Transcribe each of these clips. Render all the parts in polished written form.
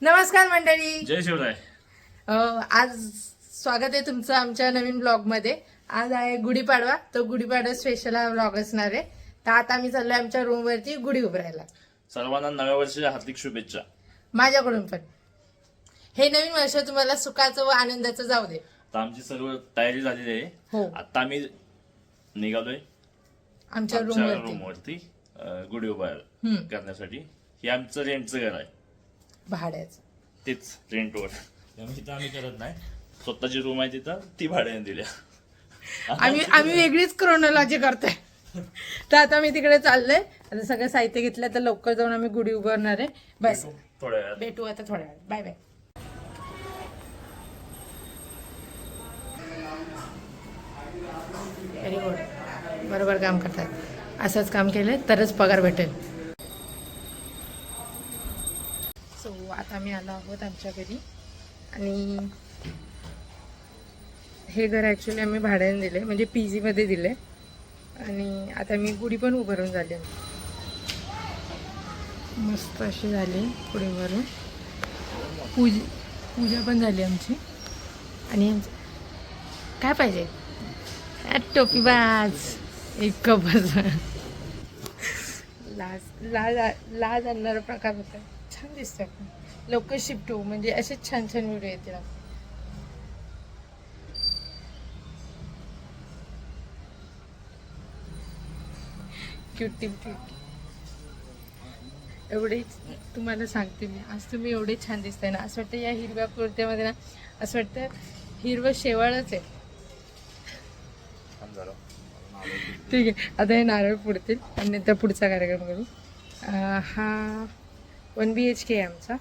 नमस्कार मंडळी. जय शिवराय. आज स्वागत आहे तुमचं आमच्या नवीन ब्लॉग मध्ये. आज आहे गुढीपाडवा. तो गुढीपाडवा स्पेशल हा ब्लॉग असणार आहे. तर आता आम्ही चाललोय आमच्या रूम वरती गुढी उभारायला. सर्वांना नव्या वर्षाच्या हार्दिक शुभेच्छा. माझ्याकडून पण हे नवीन वर्ष तुम्हाला सुखाचं व आनंदाचं जाऊ दे. तर आमची सर्व तयारी झालेली आहे. हो, आता आम्ही निघालोय आमच्या रूम आमच्या वरती रूम वरती गुढी उभार करण्यासाठी. हे आमचं रेंटचं घर आहे, भाड्याचं. तेच रेंटवर. त्यामुळे इथं आम्ही करत नाही. स्वतःची रूम आहे तिथं, ती भाड्याने दिल्या. आम्ही वेगळीच क्रोनॉलॉजी करतोय. तर आता मी तिकडे चाललोय. आता सगळं साहित्य घेतलं तर लवकर जाऊन आम्ही गुढी उभारणार आहे. बस थोड्या वेळात भेटू आता थोड्या वेळ. Bye bye. Very good. बरोबर काम करतात. असंच काम केलं तरच पगार भेटेल. सो आता मी आलो आहोत आमच्या घरी. आणि हे घर ॲक्च्युली आम्ही भाड्याने दिले, म्हणजे पी जीमध्ये दिले. आणि आता मी गुढी पण उभारून झाली. मस्त अशी झाली गुढी उभारून. पूजा पण झाली आमची. आणि काय पाहिजे टोपीबाज एक बस. लाज आणणारा प्रकार होता. छान दिसतं. आपण लवकर शिफ्ट होऊ, म्हणजे असेच छान छान व्हिडिओ येतील. क्यूटी एवढे तुम्हाला सांगते मी. आज तुम्ही एवढे छान दिसताय ना, असं वाटतं या हिरव्या कुर्त्यामध्ये ना, असं वाटतं हिरवं शेवाळच आहे. ठीक आहे, आता हे नारळ पुडतील आणि नंतर पुढचा कार्यक्रम करू. हा 1 BHK आहे आमचा.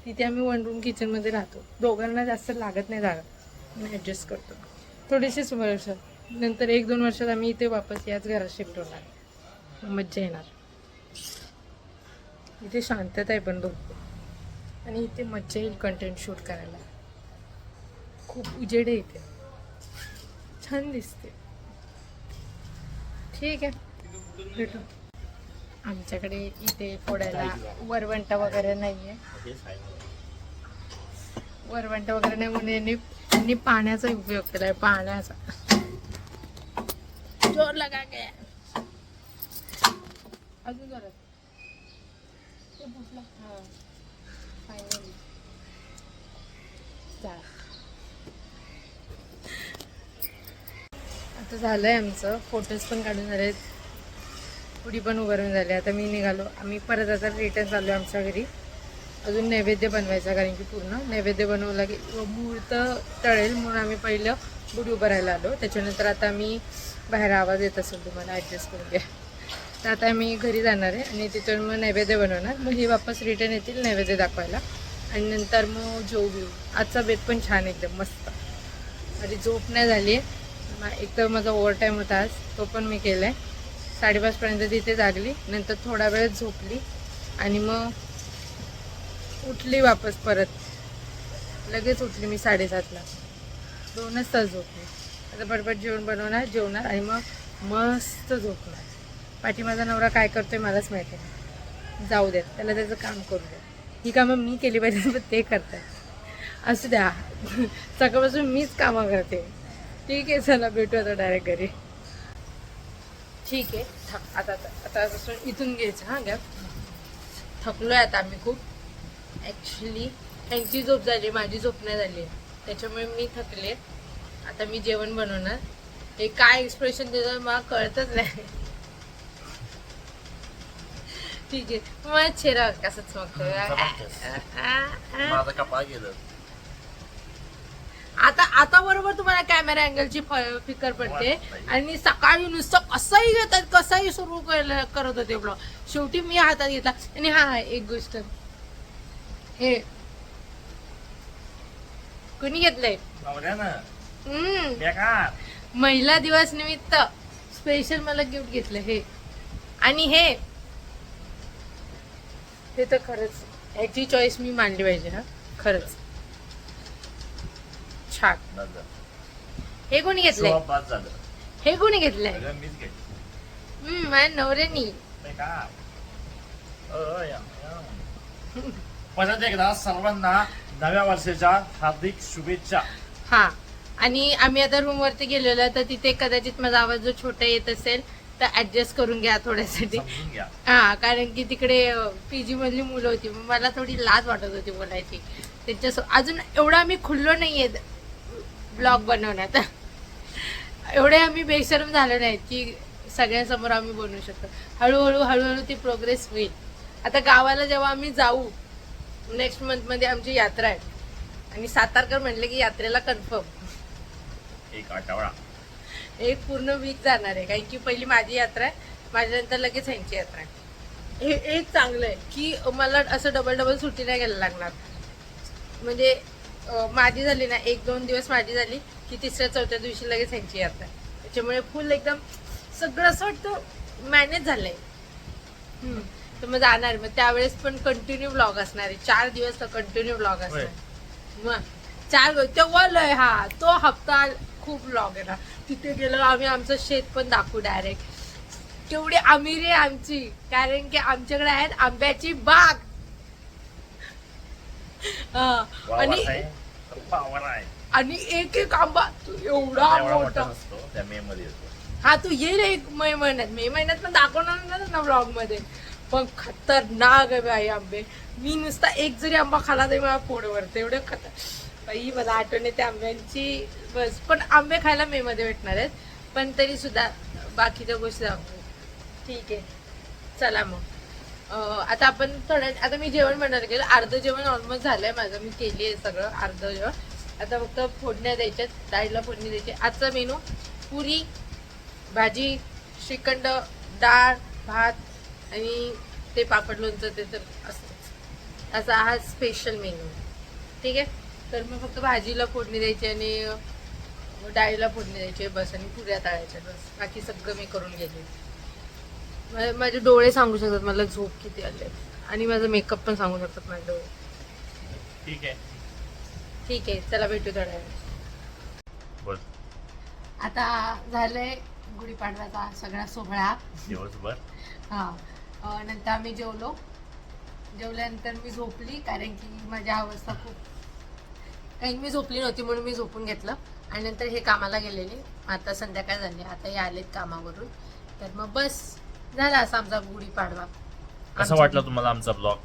तिथे आम्ही 1 रूम किचनमध्ये राहतो. दोघांना जास्त लागत नाही जागा, मी ॲडजस्ट करतो. थोडेसेच वर्ष नंतर 1-2 वर्षात आम्ही इथे वापस याच घरात शिफ्ट होणार. मज्जा येणार. इथे शांतता आहे पण भरपूर. आणि इथे मज्जा येईल कंटेंट शूट करायला. खूप उजेड आहे इथे. छान दिसते. ठीक आहे, भेटू. आमच्याकडे इथे फोडायला वरवंटा वगैरे नाही आहे. वरवंटा वगैरे नाही म्हणून यांनी पाण्याचा उपयोग केलाय. पाण्याचा जोर लगा के अजून जोरात. फायनली आता झालंय आमचं. फोटोज पण काढून झालेत, पुढी पण उभारून झाले. आता मी निघालो. आम्ही परत आता रिटर्न चाललो आमच्या घरी. अजून नैवेद्य बनवायचा, कारण की पूर्ण नैवेद्य बनवला की मुहूर्त टळेल म्हणून आम्ही पहिलं गुढी उभारायला आलो. त्याच्यानंतर आता आम्ही बाहेर आवाज येत असेल तुम्हाला, ॲडजस्ट करून घ्या. तर आता मी घरी जाणार आहे आणि तिथून मग नैवेद्य बनवणार. मग हे वापस रिटर्न येतील नैवेद्य दाखवायला आणि नंतर मग जेवू घेऊ. आजचा बेत पण छान, एकदम मस्त. माझी झोप नाही झाली आहे. एक तर माझा ओव्हरटाईम होता आज, तो पण मी केला आहे. 5:30पर्यंत तिथे जागली. नंतर थोडा वेळ झोपली आणि मग उठली वापस परत. लगेच उठली मी 7:30ला. 2च तास झोपली. आता पटपट जेवण बनवणार, जेवणार आणि मग मस्त झोपणार. पाठी माझा नवरा काय करतोय मलाच माहिती नाही. जाऊ द्या, त्याला त्याचं काम करू द्या. ही कामं मी केली पाहिजे, पण ते करतात. असू द्या, सकाळपासून मीच कामं करते. ठीक आहे, चला भेटू आता डायरेक्ट घरी. ठीक आहे. आता इथून घ्यायचं. हां गॅप. थकलो आहे आता आम्ही खूप. ॲक्च्युली त्यांची झोप झाली, माझी झोप नाही झाली, त्याच्यामुळे मी थकले. आता मी जेवण बनवणार. हे काय एक्सप्रेशन देतं मला कळतच नाही. ठीक आहे, मला चेहरा कसं चमकतोय. आता बरोबर तुम्हाला कॅमेरा अँगलची फिकर पडते. आणि सकाळी नुसतं कसंही घेतात, कसंही सुरू करत होते ब्लॉग. शेवटी मी हातात घेतला. आणि हा एक गोष्ट, हे कोणी घेतलंय? महिला दिवस निमित्त स्पेशल मला गिफ्ट घेतलं हे. आणि हे तर खरंच ह्याची चॉईस मी मानली पाहिजे. हा खरंच छान. हे कोणी घेतलंय? हे कोणी घेतलंय? माझ्या नवऱ्यानी. परत एकदा सर्वांना नव्या वर्षाच्या हार्दिक शुभेच्छा. हा, आणि आम्ही आता रूम वरती गेलेलो तर तिथे कदाचित माझा आवाज जो छोटा येत असेल तर ऍडजस्ट करून घ्या थोड्यासाठी. समजून घ्या. हा, कारण की तिकडे पीजी मधली मुलं होती, मग मला थोडी लाज वाटत होती बोलायची त्यांच्या. अजून एवढं आम्ही खुललो नाहीये ब्लॉग बनवण्यात, एवढे आम्ही बेशरम झालो नाहीत की सगळ्यांसमोर आम्ही बनवू शकतो. हळूहळू ती प्रोग्रेस होईल. आता गावाला जेव्हा आम्ही जाऊ नेक्स्ट मंथ मध्ये आमची यात्रा आहे, आणि सातारकर म्हणले की यात्रेला कन्फर्म एक आठवडा, एक पूर्ण वीक जाणार आहे. कारण की पहिली माझी यात्रा आहे, माझ्यानंतर लगेच ह्यांची यात्रा आहे. हे एक चांगलं आहे की मला असं डबल सुट्टी नाही घ्यायला लागणार. म्हणजे माझी झाली ना, 1-2 दिवस माझी झाली की तिसऱ्या चौथ्या दिवशी लगेच ह्यांची यात्रा आहे. त्याच्यामुळे फुल एकदम सगळं असं वाटतं मॅनेज झालंय. तर मग जाणार, मग त्यावेळेस पण कंटिन्यू ब्लॉग असणार आहे. 4 दिवस तर कंटिन्यू ब्लॉग असणार. मग 4 तेव्हा लय, हा तो हप्ता खूप ब्लॉग आहे ना. तिथे गेलो आम्ही, आमचं शेत पण दाखवू डायरेक्ट. केवढी अमीर आहे आमची, कारण की आमच्याकडे आहेत आंब्याची बाग. आणि एक एक आंबा एवढा मोठा असतो. त्या मे मध्ये येतो. हा, तू येईल एक मे महिन्यात पण दाखवणार ना ब्लॉग मध्ये. पण खतरनाक आहे बाई आंबे. मी नुसता एक जरी आंबा खाला तरी मला पोट भरते, एवढं बाई. मला आठवण येते आंब्यांची बस. पण आंबे खायला मे मध्ये भेटणार आहेत, पण तरी सुद्धा बाकीच्या गोष्टी दाखवू. ठीक आहे, चला मग आता आपण आता मी जेवण बनवायला गेलं. अर्ध जेवण ऑलमोस्ट झालंय माझं, मी केली आहे सगळं अर्ध जेवण. आता फक्त फोडण्या द्यायच्यात, डाळीला फोडणी द्यायची. आजचा मेनू पुरी भाजी, श्रीखंड, डाळ, भात आणि ते पापड लोणचं, ते तर असतंच. असा हा स्पेशल मेनू. ठीक आहे, तर मग फक्त भाजीला फोडणी द्यायची आणि डाळीला फोडणी द्यायची बस, आणि पुऱ्या तळायच्या बस. बाकी सगळं मी करून गेले. माझे डोळे सांगू शकतात मला झोप किती आले, आणि माझा मेकअप पण सांगू शकतात माझे डोळे. ठीक आहे, ठीक आहे, चला भेटू थोड्या वेळ. बोल. आता झालंय गुढीपाडव्याचा सगळा सोहळा दिवसभर. हा, नंतर आम्ही जेवल्यानंतर मी झोपली, कारण की माझी अवस्था खूप, कारण मी झोपली नव्हती म्हणून मी झोपून घेतलं. आणि नंतर हे कामाला गेलेले. आता संध्याकाळ झाली, आता हे आलेत कामावरून. तर मग बस झाला असा आमचा गुढीपाडवा. कसा वाटला तुम्हाला आमचा ब्लॉग?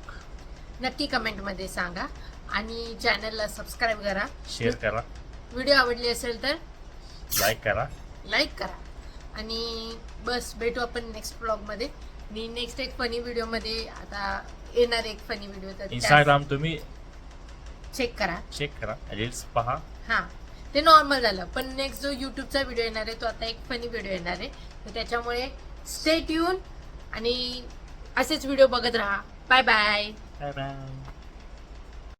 नक्की कमेंटमध्ये सांगा, आणि चॅनलला सबस्क्राईब करा, शेअर करा, व्हिडिओ आवडली असेल तर लाईक करा. आणि बस भेटू आपण नेक्स्ट ब्लॉगमध्ये. मी नेक्स्ट एक फनी व्हिडिओमध्ये आता येणार, एक फनी व्हिडिओ. तर इंस्टाग्राम तुम्ही चेक करा, रील्स पहा. हा, ते नॉर्मल झालं. पण नेक्स्ट जो युट्यूबचा व्हिडिओ येणार आहे तो आता एक फनी व्हिडिओ येणार आहे. तर त्याच्यामुळे स्टे ट्यून आणि असेच व्हिडिओ बघत राहा. Bye bye. Bye bye.